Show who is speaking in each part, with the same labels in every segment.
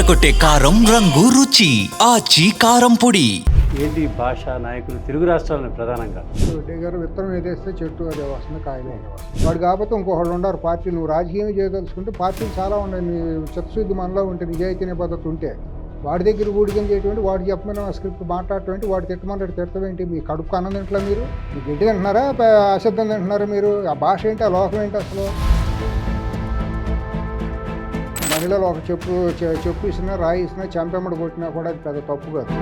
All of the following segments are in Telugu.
Speaker 1: అదరకొట్టే కారం రంగు రుచి ఆచి కారం పొడి.
Speaker 2: ఏంటి భాష నాయకులు తెలుగు రాష్ట్రాలను ప్రధానంగా
Speaker 3: రెడ్డి గారు విత్తనం ఏదేస్తే చెట్టు అదే వస్తుంది, కాయలే వస్తుంది. వాడు కాకపోతే ఇంకొకళ్ళు ఉండరు. పార్టీ నువ్వు రాజకీయం చేయదలుచుకుంటే పార్టీలు చాలా ఉన్నాయి. నీ చిత్తశుద్ధి మనలో ఉంటే, నిజాయితీ నిబద్ధత ఉంటే వాడి దగ్గర ఊడికం చేయటువంటి, వాడు చెప్పమని స్క్రిప్ట్ మాట్లాడటం, వాడు తిట్టమన్నాడు తిట్టమేంటి? మీ కడుపుకు అన్నం తింటలా మీరు? మీ గడ్డి తింటున్నారా, అశబ్దం తింటున్నారా మీరు? ఆ భాష ఏంటి, ఆ లోకం ఏంటి అసలు? మహిళలు ఒక చెప్పు ఇచ్చినా, రాయి ఇచ్చినా, చంపెమ్మడి కొట్టినా కూడా అది పెద్ద తప్పు కాదు.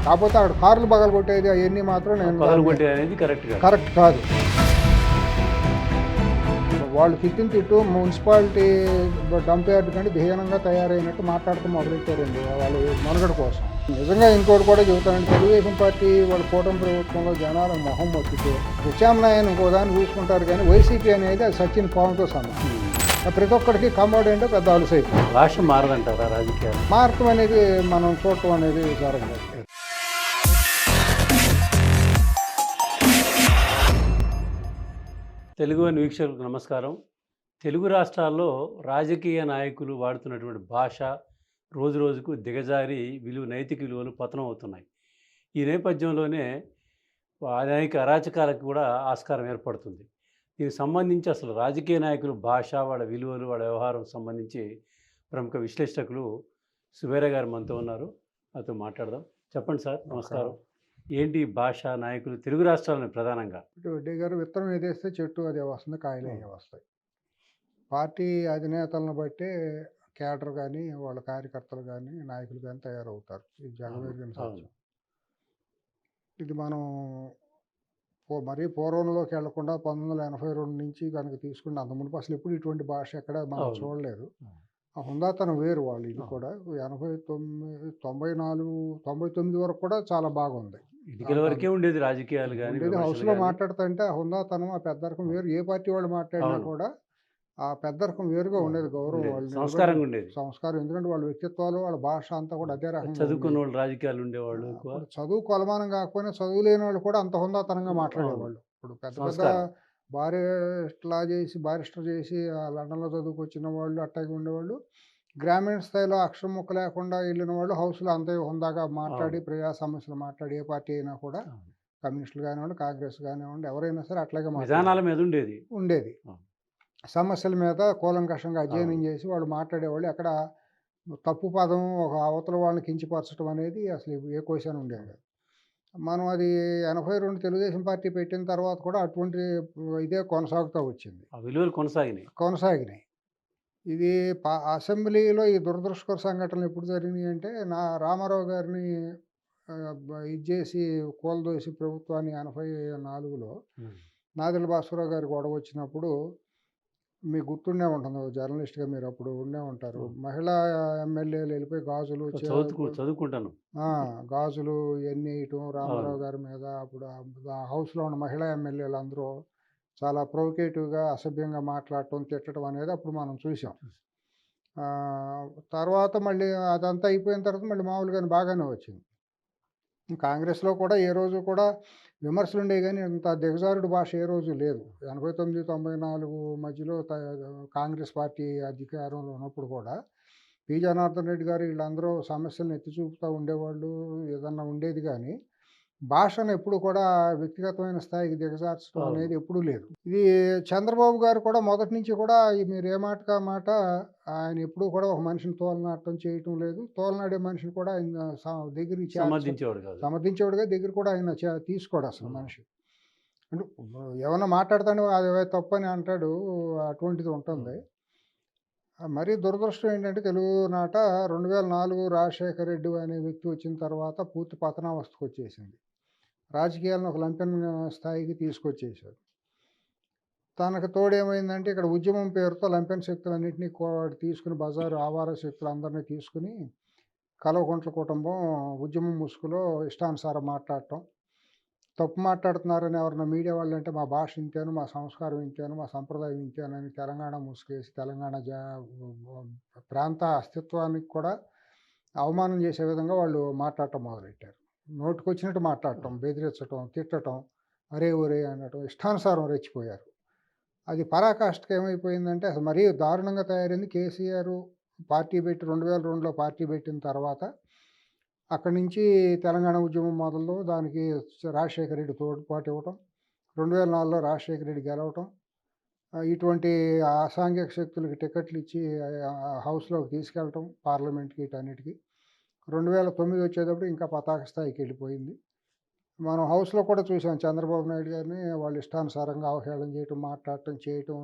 Speaker 3: కాకపోతే అక్కడ కార్లు పగలు కొట్టేది అవన్నీ మాత్రం నేను కరెక్ట్ కాదు. వాళ్ళు తిట్టిన తిట్టు మున్సిపాలిటీ డంప్ యార్డ్ కంటే ధీనంగా తయారైనట్టు మాట్లాడుతూ మొదలెట్టారండి వాళ్ళు మనుగడ కోసం. నిజంగా ఇంకోటి కూడా చెబుతానండి, తెలుగుదేశం పార్టీ వాళ్ళ కూటమి ప్రభుత్వంలో జనాల మొహం మొత్తితే ప్రత్యామ్నాయాన్ని ఇంకో దాన్ని చూసుకుంటారు, కానీ వైసీపీ అనేది అది సచిన్ పావంతో సమానం. ప్రతి ఒక్కరికి కమ్మోడు ఏంటో పెద్ద అలసైపోయింది.
Speaker 2: భాష మారదంటారా రాజకీయాలు?
Speaker 3: మార్పు అనేది మనం చూడటం అనేది జరగదు.
Speaker 2: తెలుగు అని వీక్షకులకు నమస్కారం. తెలుగు రాష్ట్రాల్లో రాజకీయ నాయకులు వాడుతున్నటువంటి భాష రోజు రోజుకు దిగజారి నైతిక విలువలు పతనం అవుతున్నాయి. ఈ నేపథ్యంలోనే అనేక అరాచకాలకు కూడా ఆస్కారం ఏర్పడుతుంది. దీనికి సంబంధించి అసలు రాజకీయ నాయకులు భాష, వాళ్ళ విలువలు, వాళ్ళ వ్యవహారం సంబంధించి ప్రముఖ విశ్లేషకులు సుబేరా గారు మనతో ఉన్నారు. నాతో మాట్లాడదాం. చెప్పండి సార్. నమస్కారం. ఏంటి భాష నాయకులు తెలుగు రాష్ట్రాలను ప్రధానంగా?
Speaker 3: రెడ్డి గారు విత్తనం ఏదేస్తే చెట్టు అదే వస్తుంది, కాయలు అదే వస్తాయి. పార్టీ అధినేతలను బట్టే కేడర్ కానీ, వాళ్ళ కార్యకర్తలు కానీ, నాయకులు కానీ తయారవుతారు. ఇది జగమెరిగిన సత్యం. ఇది మనం మరీ పూర్వంలోకి వెళ్లకుండా 1982 నుంచి కనుక తీసుకుంటే, అంత మునుపు అసలు ఎప్పుడు ఇటువంటి భాష ఎక్కడ మనం చూడలేదు. ఆ హుందాతనం వేరు. వాళ్ళు ఇది కూడా 89, 94, 99 వరకు కూడా చాలా బాగుంది.
Speaker 2: ఇదిగల వరకే ఉండేది రాజకీయాలు కానీ,
Speaker 3: హౌస్లో మాట్లాడుతుంటే ఆ హుందాతనం, ఆ పెద్దరకం వేరు. ఏ పార్టీ వాళ్ళు మాట్లాడినా కూడా ఆ పెద్దరకం వేరుగా ఉండేది. గౌరవం, వాళ్ళు
Speaker 2: సంస్కారంగా ఉండేది.
Speaker 3: సంస్కారం. ఎందుకంటే వాళ్ళ వ్యక్తిత్వాలు, వాళ్ళ భాష అంతా కూడా అదే రకంగా.
Speaker 2: చదువుకున్న వాళ్ళు రాజకీయాలు ఉండేవాళ్ళు.
Speaker 3: చదువు కొలమానం కాకపోయినా చదువు లేని వాళ్ళు కూడా అంత హుందాతనంగా మాట్లాడేవాళ్ళు. ఇప్పుడు పెద్ద పెద్ద బారిస్టర్ చేసి లండన్లో చదువుకొచ్చిన వాళ్ళు అట్టాగే ఉండేవాళ్ళు. గ్రామీణ స్థాయిలో అక్షరం ముక్క లేకుండా వెళ్ళిన వాళ్ళు హౌస్లో అంతే హుందాగా మాట్లాడి ప్రజా సమస్యలు మాట్లాడి, ఏ పార్టీ అయినా కూడా, కమ్యూనిస్టులు కానివ్వండి, కాంగ్రెస్ కానివ్వండి, ఎవరైనా సరే అట్లాగే
Speaker 2: విధానాల మీద
Speaker 3: ఉండేది. సమస్యల మీద కూలంకషంగా అధ్యయనం చేసి వాళ్ళు మాట్లాడేవాళ్ళు. ఎక్కడ తప్పు పదం ఒక అవతల వాళ్ళని కించపరచడం అనేది అసలు ఏ క్వశ్చన్ ఉండేది కాదు. మనం అది 82 తెలుగుదేశం పార్టీ పెట్టిన తర్వాత కూడా అటువంటి ఇదే కొనసాగుతూ వచ్చింది.
Speaker 2: విలువలు
Speaker 3: కొనసాగినాయి. ఇది అసెంబ్లీలో ఈ దురదృష్టకర సంఘటనలు ఎప్పుడు జరిగినాయి అంటే, రామారావు గారిని ఇది చేసి కూలదోసి ప్రభుత్వాన్ని 84లో నాదెళ్ల భాస్కరరావు గారికి గొడవ వచ్చినప్పుడు, మీకు గుర్తుండే ఉంటుంది, జర్నలిస్ట్గా మీరు అప్పుడు ఉండే ఉంటారు. మహిళా ఎమ్మెల్యేలు వెళ్ళిపోయి గాజులు
Speaker 2: చదువుకుంటాను
Speaker 3: గాజులు ఇవన్నీ వేయటం రామారావు గారి మీద. అప్పుడు ఆ హౌస్లో ఉన్న మహిళా ఎమ్మెల్యేలు అందరూ చాలా ప్రొవోకేటివ్గా, అసభ్యంగా మాట్లాడటం, తిట్టడం అనేది అప్పుడు మనం చూసాం. తర్వాత మళ్ళీ అదంతా అయిపోయిన తర్వాత మళ్ళీ మామూలుగానే బాగానే వచ్చింది. కాంగ్రెస్లో కూడా ఏ రోజు కూడా విమర్శలు ఉండేవి, కానీ అంత దిగజారుడు భాష ఏ రోజు లేదు. 89, 94 మధ్యలో కాంగ్రెస్ పార్టీ అధికారంలో ఉన్నప్పుడు కూడా పి. జనార్దన్ రెడ్డి గారు వీళ్ళందరూ సమస్యలను ఎత్తి చూపుతూ ఉండేవాళ్ళు. ఏదన్నా ఉండేది, కానీ భాషను ఎప్పుడు కూడా వ్యక్తిగతమైన స్థాయికి దిగజార్చడం అనేది ఎప్పుడూ లేదు. ఇది చంద్రబాబు గారు కూడా మొదటి నుంచి కూడా మీరు ఏ మాటకా మాట, ఆయన ఎప్పుడూ కూడా ఒక మనిషిని తోలనాటం చేయటం లేదు. తోలనాడే మనిషిని కూడా ఆయన దగ్గర సమర్థించేవాడుగా దగ్గర కూడా ఆయన తీసుకోడు అసలు మనిషి. అంటే ఏమన్నా మాట్లాడతాను అది తప్పని అంటాడు, అటువంటిది ఉంటుంది. మరీ దురదృష్టం ఏంటంటే, తెలుగు నాట 2004 రాజశేఖర రెడ్డి అనే వ్యక్తి వచ్చిన తర్వాత పూర్తి పతనావస్థకు వచ్చేసింది. రాజకీయాలను ఒక లంపెన్ స్థాయికి తీసుకొచ్చేసాడు. తనకు తోడేమైందంటే, ఇక్కడ ఉద్యమం పేరుతో లంపెన్ శక్తులన్నింటినీ తీసుకుని, బజారు ఆవార శక్తులందరినీ తీసుకుని కల్వకుంట్ల కుటుంబం ఉద్యమం ముసుగులో ఇష్టానుసారం మాట్లాడటం. తప్పు మాట్లాడుతున్నారని ఎవరన్నా మీడియా వాళ్ళు అంటే, మా భాష ఇంతేను, మా సంస్కారం ఇంతేను, మా సంప్రదాయం ఇంతేనని తెలంగాణ ముసుగేసి తెలంగాణ ప్రాంత అస్తిత్వానికి కూడా అవమానం చేసే విధంగా వాళ్ళు మాట్లాడటం మొదలెట్టారు. నోటికొచ్చినట్టు మాట్లాడటం, బెదిరించటం, తిట్టడం, అరే ఒరే అనటం, ఇష్టానుసారం రెచ్చిపోయారు. అది పరాకాష్ఠకి ఏమైపోయిందంటే అసలు మరీ దారుణంగా తయారైంది. కేసీఆర్ పార్టీ పెట్టి 2002లో పార్టీ పెట్టిన తర్వాత అక్కడి నుంచి తెలంగాణ ఉద్యమం మొదలు దానికి రాజశేఖర రెడ్డి తోడ్పాటు ఇవ్వటం, 2004లో రాజశేఖర రెడ్డి గెలవటం, ఇటువంటి అసాంఘిక శక్తులకి టికెట్లు ఇచ్చి హౌస్లోకి తీసుకెళ్ళటం, పార్లమెంట్కి వీటన్నిటికి. 2009 వచ్చేటప్పుడు ఇంకా పతాక స్థాయికి వెళ్ళిపోయింది. మనం హౌస్లో కూడా చూసాం చంద్రబాబు నాయుడు గారిని వాళ్ళు ఇష్టానుసారంగా అవహేళన చేయటం, మాట్లాడటం, చేయటం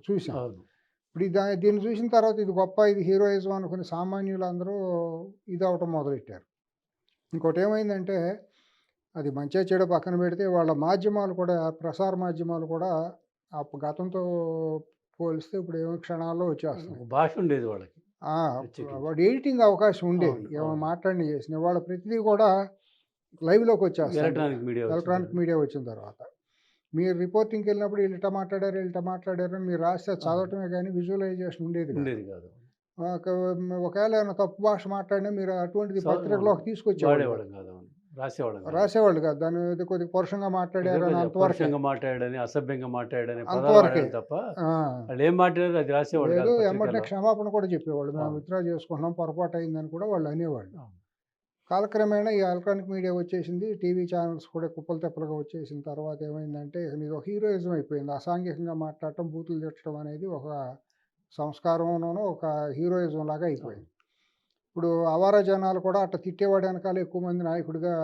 Speaker 3: చూసాం.
Speaker 2: అవును.
Speaker 3: ఇప్పుడు దీన్ని చూసిన తర్వాత ఇది గొప్ప, ఇది హీరోయిజం అనుకుని సామాన్యులందరూ ఇది అవటం మొదలెట్టారు. ఇంకోటి ఏమైందంటే అది మంచిగా చెడు పక్కన పెడితే వాళ్ళ మాధ్యమాలు కూడా, ప్రసార మాధ్యమాలు కూడా గతంతో పోలిస్తే ఇప్పుడు ఏమో క్షణాల్లో వచ్చేస్తున్నాయి.
Speaker 2: భాష ఉండేది వాళ్ళకి. ప్రత్యేకించి.
Speaker 3: వాడు ఎడిటింగ్ అవకాశం ఉండేది,
Speaker 2: అవును,
Speaker 3: ఏమో
Speaker 2: అవును.
Speaker 3: మాట్లాడిన చేసిన వాళ్ళ ప్రతిదీ కూడా లైవ్లోకి వచ్చేస్తుంది.
Speaker 2: ఎలక్ట్రానిక్ మీడియా
Speaker 3: ఎలక్ట్రానిక్ మీడియా వచ్చిన తర్వాత మీరు రిపోర్టింగ్కి వెళ్ళినప్పుడు వీళ్ళు ఇట్లా మాట్లాడారు, వీళ్ళు ఇట్లా మాట్లాడారు అని మీరు రాస్తే చదవటమే కానీ విజువలైజేషన్ ఉండేది కాదు.
Speaker 2: ఉండేది కాదు.
Speaker 3: ఒకవేళ ఏమైనా తప్పు భాష మాట్లాడినా మీరు అటువంటిది పత్రికలోకి తీసుకొచ్చేవాళ్ళు కాదు.
Speaker 2: వాడేవాళ్ళం కాదు. అవును. రాసేవాళ్ళం కాదు.
Speaker 3: రాసేవాళ్ళు కాదు. దాని మీద కొద్దిగా పరుషంగా మాట్లాడారు అని అంతవరకే.
Speaker 2: పరుషంగా మాట్లాడని, అసభ్యంగా మాట్లాడని పదాలు
Speaker 3: అంతవరకే.
Speaker 2: వాడారు తప్ప
Speaker 3: ఆ,
Speaker 2: వాళ్ళు ఏం మాట్లాడారు అది రాసేవాళ్ళు
Speaker 3: లేదు
Speaker 2: కాదు
Speaker 3: ఎమ్మటే
Speaker 2: పత్రికల్లో.
Speaker 3: క్షమాపణ కూడా చెప్పేవాళ్ళు, మేము
Speaker 2: అవును.
Speaker 3: విత్డ్రా చేసుకుంటున్నాం, పొరపాటు అయిందని కూడా వాళ్ళు అనేవాళ్ళు.
Speaker 2: అవును.
Speaker 3: కాలక్రమేణా ఈ ఎలక్ట్రానిక్ మీడియా వచ్చేసింది, టీవీ ఛానల్స్ కూడా కుప్పలు తెప్పలుగా వచ్చేసిన తర్వాత ఏమైందంటే ఇది ఒక హీరోయిజం అయిపోయింది. అసాంఘికంగా మాట్లాడటం, బూతులు తిట్టడం అనేది ఒక సంస్కారంలోనూ ఒక హీరోయిజం లాగా అయిపోయింది. ఇప్పుడు అవారా జనాలు కూడా అట్లా తిట్టేవాడు వెనకాల ఎక్కువ మంది నాయకుడిగా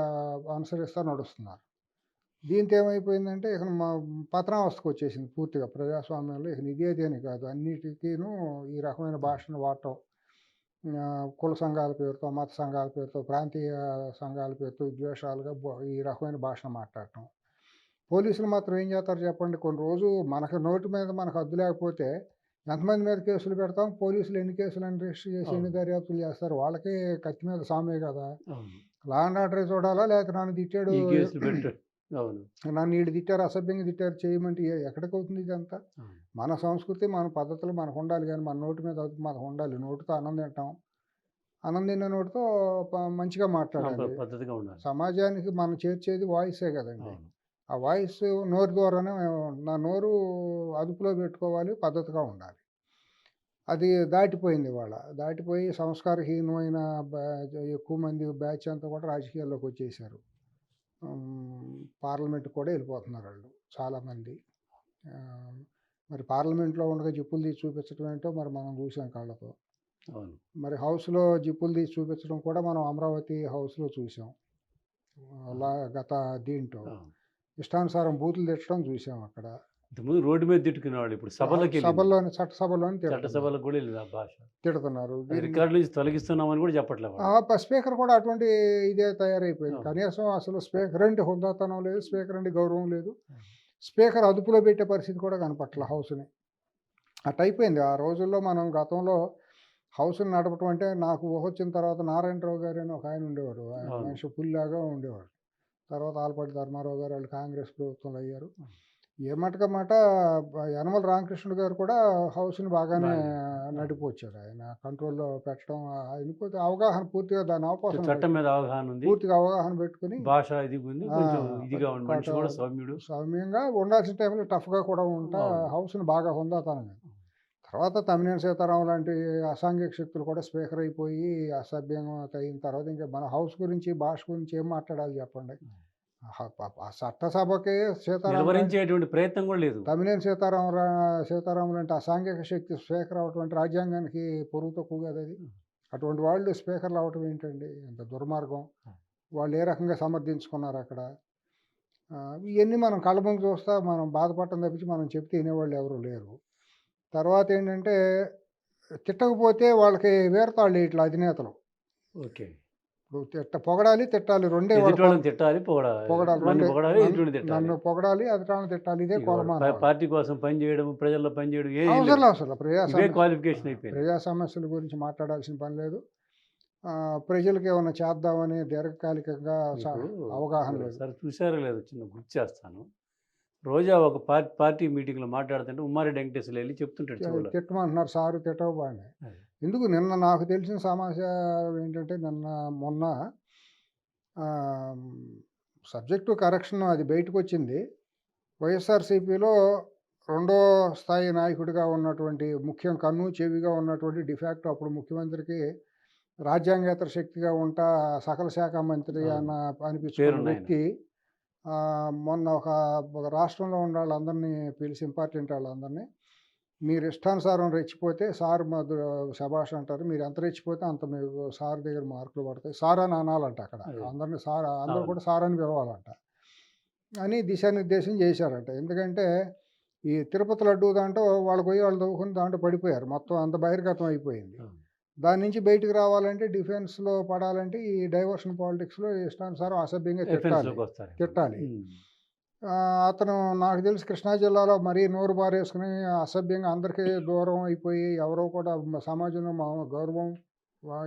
Speaker 3: అనుసరిస్తూ నడుస్తున్నారు. దీంతో ఏమైపోయిందంటే ఇక మా పతనావస్థకు వచ్చేసింది పూర్తిగా ప్రజాస్వామ్యంలో. ఇక ఇదేది అని కాదు, అన్నిటికీను ఈ రకమైన భాషను వాడటం, కుల సంఘాల పేరుతో, మత సంఘాల పేరుతో, ప్రాంతీయ సంఘాల పేరుతో విద్వేషాలుగా ఈ రకమైన భాషను మాట్లాడటం. పోలీసులు మాత్రం ఏం చేస్తారు చెప్పండి, కొన్ని రోజు మనకు నోటి మీద మనకు హద్దు లేకపోతే ఎంతమంది మీద కేసులు పెడతాం, పోలీసులు ఎన్ని కేసులను రిజిస్టర్ చేసి ఎన్ని
Speaker 2: అవును.
Speaker 3: దర్యాప్తులు చేస్తారు, వాళ్ళకే కత్తి మీద సామే కదా.
Speaker 2: అవును.
Speaker 3: లా అండ్ ఆర్డర్ చూడాలా, లేకపోతే నన్ను తిట్టాడు,
Speaker 2: ఈ కేసులు పెట్టు. అవును.
Speaker 3: నన్ను వీళ్ళు తిట్టారు, అసభ్యంగా తిట్టారు చేయమంటే ఎక్కడికి అవుతుంది ఇదంతా?
Speaker 2: అవును.
Speaker 3: మన సంస్కృతి, మన పద్ధతులు మనకు ఉండాలి, కానీ మన నోటి మీద హద్దు మనకు ఉండాలి. నోటితో అన్నం తింటాం, అన్నం తిన్న నోటితో మంచిగా మాట్లాడాలి.
Speaker 2: పద్ధతిగా ఉండాలి.
Speaker 3: సమాజానికి మనం చేర్చేది వాయిసే కదండి.
Speaker 2: అవును.
Speaker 3: ఆ వాయిస్ నోరు ద్వారానే, నా నోరు అదుపులో పెట్టుకోవాలి, పద్ధతిగా ఉండాలి. అది దాటిపోయింది ఇవాళ. దాటిపోయి సంస్కారహీనమైన ఎక్కువ మంది బ్యాచ్ అంతా కూడా రాజకీయాల్లోకి వచ్చేసారు. పార్లమెంట్కి కూడా వెళ్ళిపోతున్నారు వాళ్ళు చాలామంది. మరి పార్లమెంట్లో ఉండగా జిప్పులు తీసి చూపించడం ఏంటో మరి మనం చూసాం కళ్ళతో.
Speaker 2: అవును.
Speaker 3: మరి హౌస్లో జిప్పులు తీసి చూపించడం కూడా మనం అమరావతి హౌస్లో చూసాం. అలా గత దీంట్లో
Speaker 2: అవును.
Speaker 3: ఇష్టానుసారం బూతులు తిట్టడం చూసాం అక్కడ.
Speaker 2: ఇంతకుముందు రోడ్డు మీద తిట్టుకునేవాళ్ళు, ఇప్పుడు సభలకి
Speaker 3: సభల్లోని చట్టసభలోని
Speaker 2: చట్టసభలకు కూడా వెళ్ళింది ఆ భాష.
Speaker 3: తిడుతున్నారు.
Speaker 2: రికార్డు నుంచి తొలగిస్తున్నామని కూడా చెప్పట్లేదు వాళ్ళు.
Speaker 3: స్పీకర్ కూడా అటువంటి ఇదే తయారైపోయింది.
Speaker 2: అవును.
Speaker 3: కనీసం అసలు స్పీకర్ అంటే హుందాతనం లేదు, స్పీకర్ అంటే గౌరవం లేదు, స్పీకర్ అదుపులో పెట్టే పరిస్థితి కూడా కనపట్ల హౌస్ని. అట్ట అయిపోయింది. ఆ రోజుల్లో మనం గతంలో హౌస్ని నడపటం అంటే, నాకు ఊహ వచ్చిన తర్వాత నారాయణరావు గారు అని ఒక ఆయన ఉండేవారు. ఆయన
Speaker 2: అవును.
Speaker 3: మనిషి పుల్లాగా ఉండేవాడు. తర్వాత ఆలపాటి ధర్మారావు గారు వాళ్ళు కాంగ్రెస్ ప్రభుత్వంలో అయ్యారు. ఏ మటుక మాట యనమల రామకృష్ణుడు గారు కూడా హౌస్ని బాగానే నడిపొచ్చారు. ఆయన కంట్రోల్లో పెట్టడం, ఆయనకు అవగాహన పూర్తిగా దాని అవకాశం,
Speaker 2: చట్టం మీద అవగాహన ఉంది,
Speaker 3: పూర్తిగా అవగాహన పెట్టుకుని
Speaker 2: భాష ఇది ఉంది, కొంచెం ఇదిగా ఉంది, మనిషి కూడా సౌమ్యుడు,
Speaker 3: సౌమ్యంగా ఉండాల్సిన టైంలో టఫ్గా కూడా ఉంటా
Speaker 2: అవును.
Speaker 3: హౌస్ని బాగా హుందాతనంగా. తర్వాత తమ్మినేని సీతారాం లాంటి అసాంఘిక శక్తులు కూడా స్పీకర్ అయిపోయి అసభ్యంగా అయిన తర్వాత ఇంకా మన హౌస్ గురించి, భాష గురించి ఏం మాట్లాడాలి చెప్పండి? ఆ చట్టసభకే
Speaker 2: నిలవరించేటువంటి ప్రయత్నం కూడా లేదు.
Speaker 3: తమ్మినేని సీతారాం లాంటి అసాంఘిక శక్తి స్పీకర్ అవటం రాజ్యాంగానికి పొరుగు తక్కువ కదా అది. అటువంటి వాళ్ళు స్పీకర్లు అవటం ఏంటండి, ఎంత దుర్మార్గం. వాళ్ళు ఏ రకంగా సమర్థించుకున్నారు అక్కడ. ఇవన్నీ మనం కళ్ళ ముందు చూస్తా మనం బాధపడటం తప్పించి మనం చెప్తే వినేవాళ్ళు ఎవరు లేరు. తర్వాత ఏంటంటే తిట్టకపోతే వాళ్ళకి వేరతాళ్ళు ఇట్లా అధినేతలు.
Speaker 2: ఓకే.
Speaker 3: ఇప్పుడు పొగడాలి, తిట్టాలి, రెండే
Speaker 2: ఎదుటోళ్ళని తిట్టాలి, పొగడాలి, నన్ను పొగడాలి, ఎదుటోళ్ళని తిట్టాలి.
Speaker 3: నన్ను పొగడాలి, అధికారులను తిట్టాలి, ఇదే కొలమానం.
Speaker 2: పార్టీ కోసం పనిచేయడం, ప్రజల్లో పనిచేయడం
Speaker 3: అవసరం
Speaker 2: క్వాలిఫికేషన్ అయిపోయింది.
Speaker 3: ప్రజా సమస్యల గురించి మాట్లాడాల్సిన పని లేదు. ప్రజలకు ఏమైనా చేద్దామని దీర్ఘకాలికంగా అవగాహన లేదు.
Speaker 2: సరే, చూసారో లేదు, చిన్న గుర్తు చేస్తాను. రోజా ఒక పార్టీ మీటింగ్లో మాట్లాడుతుంటే ఉమ్మారెడ్డి వెంకటేశ్వర్లు వెళ్ళి చెప్తుంటాడు,
Speaker 3: తిట్టమంటున్నారు సారు, తిట్టవబాండి. ఎందుకు నిన్న నాకు తెలిసిన సమాచారం ఏంటంటే, మొన్న సబ్జెక్టు కరెక్షన్ అది బయటకు వచ్చింది. వైఎస్ఆర్సీపీలో రెండో స్థాయి నాయకుడిగా ఉన్నటువంటి కన్ను చెవిగా ఉన్నటువంటి డిఫాక్టో అప్పుడు ముఖ్యమంత్రికి రాజ్యాంగేతర శక్తిగా ఉంటా సకల శాఖ మంత్రి
Speaker 2: అవును.
Speaker 3: అనిపించుకున్న
Speaker 2: పేరున్నాయన.
Speaker 3: వ్యక్తి మొన్న ఒక రాష్ట్రంలో ఉన్న వాళ్ళందరినీ పిలిచి ఇంపార్టెంట్ వాళ్ళందరినీ మీరు ఇష్టానుసారం రెచ్చిపోతే సార్ శభాష్ అంటారు. మీరు ఎంత రెచ్చిపోతే అంత మీకు సార్ దగ్గర మార్కులు పడతాయి. సార్ అని అనాలంట అక్కడ.
Speaker 2: అదే.
Speaker 3: అందరిని సార్ అందరూ
Speaker 2: అవును.
Speaker 3: కూడా సార్ అని పిలవాలంట అని దిశానిర్దేశం చేశారంట. ఎందుకంటే ఈ తిరుపతి లడ్డూ దాంట్లో వాళ్ళు పోయి వాళ్ళు తవ్వుకుని దాంట్లో పడిపోయారు. మొత్తం అంత బహిర్గతం అయిపోయింది.
Speaker 2: అవును.
Speaker 3: దాని నుంచి బయటికి రావాలంటే డిఫెన్స్‌లో పడాలంటే ఈ డైవర్షన్ పాలిటిక్స్‌లో ఇష్టానుసారం అసభ్యంగా
Speaker 2: డిఫెన్స్‌లోకి వస్తారు.
Speaker 3: తిట్టాలి.
Speaker 2: ఉమ్.
Speaker 3: అతను నాకు తెలిసి కృష్ణా జిల్లాలో మరీ నోరు బారేసుకుని అసభ్యంగా అందరికీ దూరం అయిపోయి ఎవరో కూడా సమాజంలో గౌరవం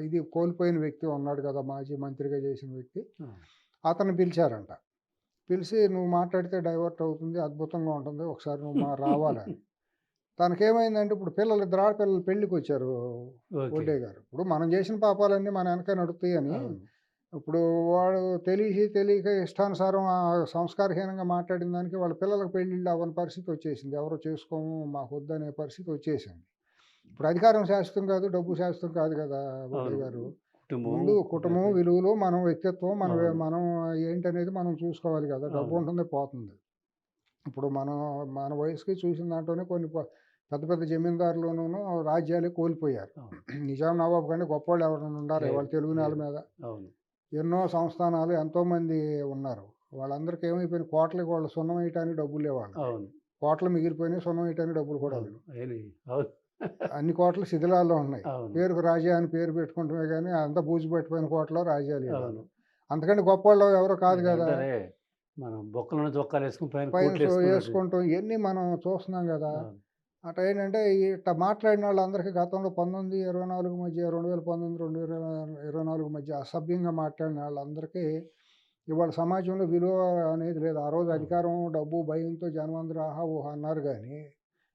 Speaker 3: ఇది కోల్పోయిన వ్యక్తి ఉన్నాడు కదా, మాజీ మంత్రిగా చేసిన వ్యక్తి.
Speaker 2: ఆ.
Speaker 3: అతన్ని పిలిచారంట. పిలిచి నువ్వు మాట్లాడితే డైవర్ట్ అవుతుంది, అద్భుతంగా ఉంటుంది, ఒకసారి నువ్వు రావాలని. తనకేమైందంటే ఇప్పుడు ఇద్దరు ఆడపిల్లలు పెళ్ళికి వచ్చారు
Speaker 2: ఓకే.
Speaker 3: వడ్డే గారు. ఇప్పుడు మనం చేసిన పాపాలన్నీ మన వెనక నడుస్తాయని
Speaker 2: అవును.
Speaker 3: ఇప్పుడు వాడు తెలియక ఇష్టానుసారం సంస్కారహీనంగా మాట్లాడిన దానికి వాళ్ళ పిల్లలకు పెళ్ళిళ్ళు అవ్వని పరిస్థితి వచ్చేసింది. ఎవరో చేసుకోము మాకు వద్దనే పరిస్థితి వచ్చేసింది. ఇప్పుడు అధికారం శాశ్వతం కాదు, డబ్బు శాశ్వతం కాదు కదా వడ్డే
Speaker 2: అవును.
Speaker 3: గారు.
Speaker 2: కుటుంబం,
Speaker 3: ముందు కుటుంబం విలువలు, మనం వ్యక్తిత్వం,
Speaker 2: అవును.
Speaker 3: మనం ఏంటనేది మనం చూసుకోవాలి కదా. డబ్బు
Speaker 2: అవును.
Speaker 3: ఉంటుంది పోతుంది. ఇప్పుడు మన వయసుకి చూసిన దాంట్లోనే కొన్ని పెద్ద పెద్ద జమీందారులును రాజ్యాలే కోల్పోయారు.
Speaker 2: అవును.
Speaker 3: నిజాం నవాబు కంటే గొప్పవాళ్ళు ఎవరైనా ఉండారు
Speaker 2: లేదు.
Speaker 3: వాళ్ళ తెలుగు నేల
Speaker 2: లేదు.
Speaker 3: మీద?
Speaker 2: అవును.
Speaker 3: ఎన్నో సంస్థానాలు ఎంతోమంది ఉన్నారు. వాళ్ళందరికీ ఏమైపోయినాయి, కోట్లకి వాళ్ళు సున్నం వేయటానికి డబ్బులు లేవాళ్ళు.
Speaker 2: అవును.
Speaker 3: కోట్లు మిగిలిపోయినాయి, సున్నం వేయటానికి డబ్బులు కూడా
Speaker 2: అవును.
Speaker 3: లేవు.
Speaker 2: అవును.
Speaker 3: అన్ని కోట్లు శిథిలాల్లో ఉన్నాయి.
Speaker 2: అవును.
Speaker 3: పేరుకు రాజా అని పేరు పెట్టుకుంటమే కానీ అంత బూజు పట్టిపోయిన కోట్లో రాజ్యాలు లేవు.
Speaker 2: అవును.
Speaker 3: అంతకంటే గొప్పవాళ్ళు ఎవరు కాదు కదా.
Speaker 2: అంటారే, మనం బొక్కలను చొక్కాలు వేసుకుని పైన
Speaker 3: పైన
Speaker 2: కోట్లు వేసుకున్నట్టు.
Speaker 3: వేసుకుంటాం, ఇవన్నీ మనం చూస్తున్నాం కదా.
Speaker 2: అవును.
Speaker 3: అట్లా ఏంటంటే ఇట్లా మాట్లాడిన వాళ్ళందరికీ గతంలో 1924 మధ్య 2019 2024 మధ్య అసభ్యంగా మాట్లాడిన వాళ్ళందరికీ ఇవాళ సమాజంలో విలువ అనేది లేదు. ఆ రోజు
Speaker 2: అవును.
Speaker 3: అధికారం, డబ్బు, భయంతో జనమందరూ ఆహా ఊహా అన్నారు కానీ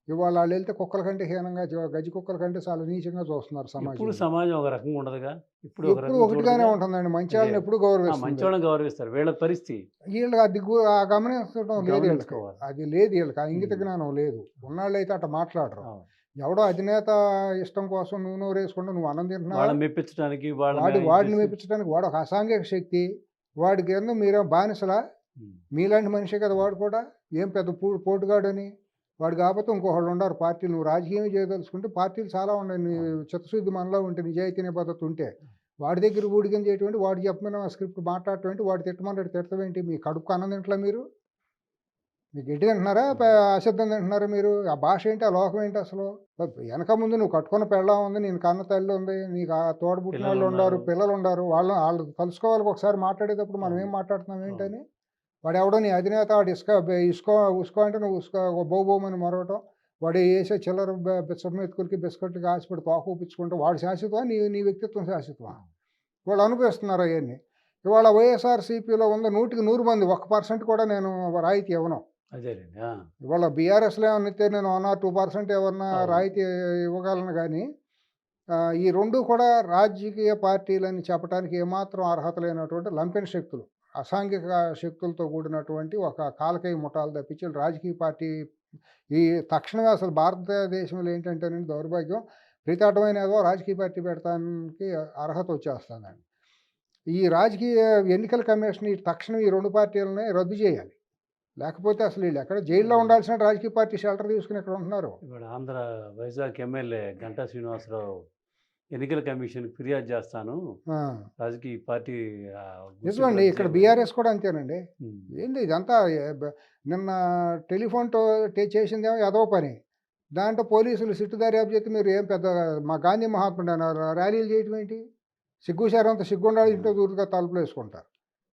Speaker 3: ఇవాళ వాళ్ళు వెళ్తే కుక్కల కంటే హీనంగా గజి కుక్కల కంటే చాలా నీచంగా చూస్తున్నారు
Speaker 2: ఇప్పుడు
Speaker 3: సమాజంలో.
Speaker 2: సమాజం ఒక రకంగా ఉండదుగా. ఇప్పుడు ఒక
Speaker 3: ఎప్పుడు
Speaker 2: రకంగా
Speaker 3: ఒకటిగానే
Speaker 2: చూడదుగా.
Speaker 3: ఉంటుందండి. మంచి
Speaker 2: అదే.
Speaker 3: వాళ్ళని ఎప్పుడు గౌరవిస్తుంది.
Speaker 2: మంచివాళ్ళని గౌరవిస్తారు. వీళ్ళ పరిస్థితి
Speaker 3: వీళ్ళు అది గమనించడం లేదు వీళ్ళకి.
Speaker 2: గమనించుకోవాలి.
Speaker 3: అది లేదు వీళ్ళకి, ఆ ఇంగిత
Speaker 2: ఉమ్.
Speaker 3: జ్ఞానం లేదు. ఉన్నాళ్ళు అయితే అట్లా మాట్లాడరు.
Speaker 2: అవును.
Speaker 3: ఎవడో అధినేత ఇష్టం కోసం నువ్వు నోరేసుకుంటే నువ్వు అన్నం తింటున్నావా?
Speaker 2: వాళ్ళని మెప్పించడానికి
Speaker 3: వాడిని మెప్పించడానికి వాడు ఒక అసాంఘిక శక్తి. వాడికి ఏందో మీరేం బానిసలా? మీలాంటి మనిషే కదా వాడు కూడా. ఏం పెద్ద పోటుగాడని వాడు కాకపోతే ఇంకొకళ్ళు ఉండరు పార్టీలు. నువ్వు రాజకీయం చేయదలుచుకుంటే పార్టీలు చాలా ఉన్నాయి. నీ చిత్తశుద్ధి మనలో ఉంటే, నిజాయితీ నిబద్ధత ఉంటే వాడి దగ్గర ఊడిగం చేయటువంటి, వాడు చెప్పమని ఆ స్క్రిప్ట్ మాట్లాడటం, వాడు తిట్టమన్నాడు తిట్టమేంటి? మీ కడుపుకు అన్నం తింటలా మీరు? మీకు గట్టి తింటున్నారా అశుద్ధం తింటున్నారా మీరు? ఆ భాష ఏంటి, ఆ లోకం ఏంటి అసలు? వెనక ముందు నువ్వు కట్టుకున్న పెళ్ళం ఉంది, నేను కన్న తల్లి ఉంది, నీకు ఆ తోడబుట్టిన వాళ్ళు ఉండారు, పిల్లలు ఉండారు. వాళ్ళు కలుసుకోవాలి ఒకసారి మాట్లాడేటప్పుడు. మనం ఏం మాట్లాడుతున్నాం ఏంటని. వాడు ఎవడో నీ అధినేత, వాడు ఉసుకో అంటే నువ్వు బోమని మరవటం, వాడు వేసే చిల్లర బిచ్చమెత్తుకులకి బిస్కెట్లకి ఆశపడి తోక ఊపించుకుంటూ వాడు శాశ్వతమా, నీ వ్యక్తిత్వం శాశ్వతమా? వాళ్ళు అనిపిస్తున్నారు అవన్నీ. ఇవాళ వైఎస్ఆర్సీపీలో ఉన్న 100కి 100 మంది 1% కూడా నేను రాయితీ ఇవ్వను.
Speaker 2: అదేలేండి.
Speaker 3: ఇవాళ బీఆర్ఎస్లో ఏమన్నా ఇస్తే నేను 1 or 2% ఎవరన్నా
Speaker 2: అవును.
Speaker 3: రాయితీ ఇవ్వగలను కానీ ఈ రెండు కూడా రాజకీయ పార్టీలని చెప్పడానికి ఏమాత్రం అర్హత లేనటువంటి లంపెన్ శక్తులు, అసాంఘిక శక్తులతో కూడినటువంటి ఒక కాలకేయ ముఠాలు తప్పించి రాజకీయ పార్టీ ఈ తక్షణమే అసలు భారతదేశంలో ఏంటంటేనండి దౌర్భాగ్యం, ప్రతిఘటమైన ఏదో రాజకీయ పార్టీ పెడతానికి అర్హత వచ్చేస్తుందండి. ఈ రాజకీయ ఎన్నికల కమిషన్ తక్షణం ఈ 2 పార్టీలని రద్దు చేయాలి. లేకపోతే అసలు వీళ్ళు ఎక్కడ జైల్లో ఉండాల్సిన రాజకీయ పార్టీ షెల్టర్ తీసుకుని ఇక్కడ ఉంటున్నారు.
Speaker 2: ఇప్పుడు ఆంధ్ర వైజాగ్ ఎమ్మెల్యే గంటా శ్రీనివాసరావు ఎన్నికల కమిషన్ ఫిర్యాదు చేస్తాను, రాజకీయ పార్టీ
Speaker 3: నిజమండి. ఇక్కడ బీఆర్ఎస్ కూడా అంతేనండి. ఏంది ఇదంతా నిన్న టెలిఫోన్తో చేసిందేమో ఏదో పని, దాంట్లో పోలీసులు సిట్టు దర్యాప్తు చేస్తే మీరు ఏం పెద్ద మా గాంధీ మహాత్ముడు అన్నారు, ర్యాలీలు చేయటం ఏంటి? సిగ్గుశారంత సిగ్గుండాలి, ఇంట్లో దూరుగా తలుపులు వేసుకుంటారు.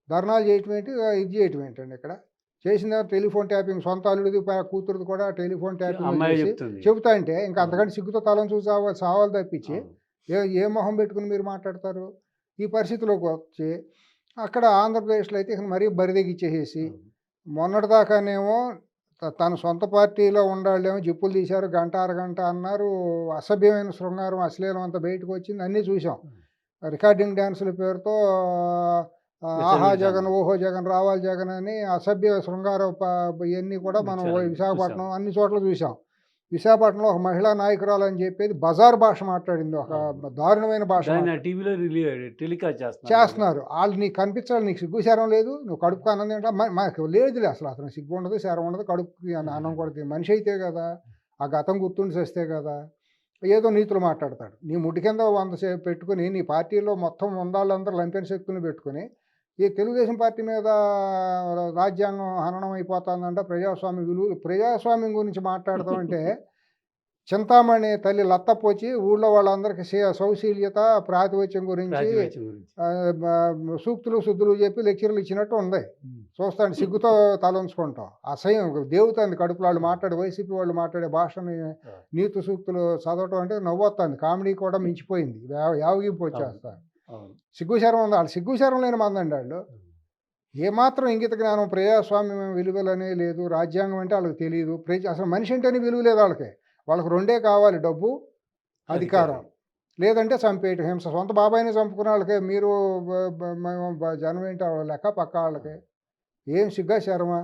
Speaker 3: ధర్నాలు చేయటం ఏంటి, ఇది చేయటం ఏంటండి? ఇక్కడ చేసిన టెలిఫోన్ ట్యాపింగ్, సొంత అల్లుడిది కూతురుది కూడా టెలిఫోన్ ట్యాపింగ్ చేసి చెబుతా అంటే ఇంకా అంతకంటే సిగ్గుతో తలం చూసి సావాలి తప్పించి ఏ మొహం పెట్టుకుని మీరు మాట్లాడతారు? ఈ పరిస్థితిలోకి వచ్చి అక్కడ ఆంధ్రప్రదేశ్లో అయితే ఇక మరీ బరిదెగిచ్చేసేసి మొన్నటిదాకానేమో తన సొంత పార్టీలో ఉండాళ్ళేమో జిప్పులు తీశారు, గంట అరగంట అన్నారు, అసభ్యమైన శృంగారం అశ్లీలం అంతా బయటకు వచ్చింది, అన్నీ చూసాం. రికార్డింగ్ డ్యాన్సుల పేరుతో ఆహా
Speaker 2: విచ్చలవిడితనం.
Speaker 3: జగన్, ఓహో జగన్, రావాలి జగన్ అని అసభ్య శృంగార ఇవన్నీ కూడా మనం
Speaker 2: విచ్చలవిడి చూసాం.
Speaker 3: విశాఖపట్నం అన్ని చోట్ల చూసాం. విశాఖపట్నంలో ఒక మహిళా నాయకురాలు అని చెప్పేది బజార్ భాష మాట్లాడింది. ఒక
Speaker 2: అవును.
Speaker 3: దారుణమైన భాష
Speaker 2: దాన్ని ఆ టీవీలో టెలికాస్ట్ చేస్తున్నారు.
Speaker 3: చేస్తున్నారు. ఆళ్ళు నీకు కనిపించాలి, నీకు సిగ్గు, శరం లేదు. నువ్వు కడుపుకి అన్నం తింటా మాకు లేదులే అసలు. అతనికి సిగ్గు ఉండదు, శరం ఉండదు. కడుపుకి అన్నం కూడా మనిషి అయితే కదా! ఆ గతం గుర్తుండి చస్తే కదా! ఏదో నీతులు మాట్లాడతాడు. నీ ముడ్డి కింద 100 పెట్టుకొని నీ పార్టీలో మొత్తం ఉండాళ్ళందరూ లంపెన శక్తులను పెట్టుకొని, ఈ తెలుగుదేశం పార్టీ మీద రాజ్యాంగం హననం అయిపోతుందంట. ప్రజాస్వామ్య విలువలు, ప్రజాస్వామ్యం గురించి మాట్లాడతామంటే చింతామణి తల్లి లత్తపోచి ఊళ్ళో వాళ్ళందరికీ సౌశీల్యత, ప్రాతినిధ్యం గురించి
Speaker 2: ప్రాతినిధ్యం గురించి.
Speaker 3: సూక్తులు, శుద్ధులు చెప్పి లెక్చర్లు ఇచ్చినట్టు ఉంది.
Speaker 2: ఉమ్.
Speaker 3: చూస్తాను సిగ్గుతో తలంచుకుంటాం. అసహ్యం దేవుతుంది కడుపులో వాళ్ళు మాట్లాడే, వైసీపీ వాళ్ళు మాట్లాడే భాషని, నీతి సూక్తులు చదవటం అంటే నవ్వొస్తుంది. కామెడీ కూడా మించిపోయింది. యావగింపు వచ్చేస్తారు.
Speaker 2: అవును.
Speaker 3: సిగ్గుశరం ఉంది. వాళ్ళు సిగ్గుశరం లేని మందండి వాళ్ళు. ఏమాత్రం ఇంగిత జ్ఞానం, ప్రజాస్వామ్యం విలువలనే లేదు. రాజ్యాంగం అంటే వాళ్ళకి తెలియదు. అసలు మనిషి అంటేనే విలువ లేదు వాళ్ళకి. వాళ్ళకి రెండే కావాలి, డబ్బు, అధికారం. లేదంటే చంపేయటం, హింస. సొంత బాబాయిని చంపుకున్న వాళ్ళకి మీరు జనం ఏంటి లెక్క పక్క వాళ్ళకి. ఏం సిగ్గా శరమా?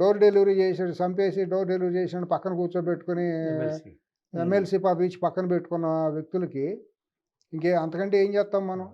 Speaker 3: డోర్ డెలివరీ చేసి చంపేసి డోర్ డెలివరీ చేసిన పక్కన కూర్చోబెట్టుకుని
Speaker 2: ఎమ్మెల్సీ.
Speaker 3: ఎమ్మెల్సీ పదవి ఇచ్చి పక్కన పెట్టుకున్న వ్యక్తులకి అంతకంటే ఏం చేస్తాం మనం?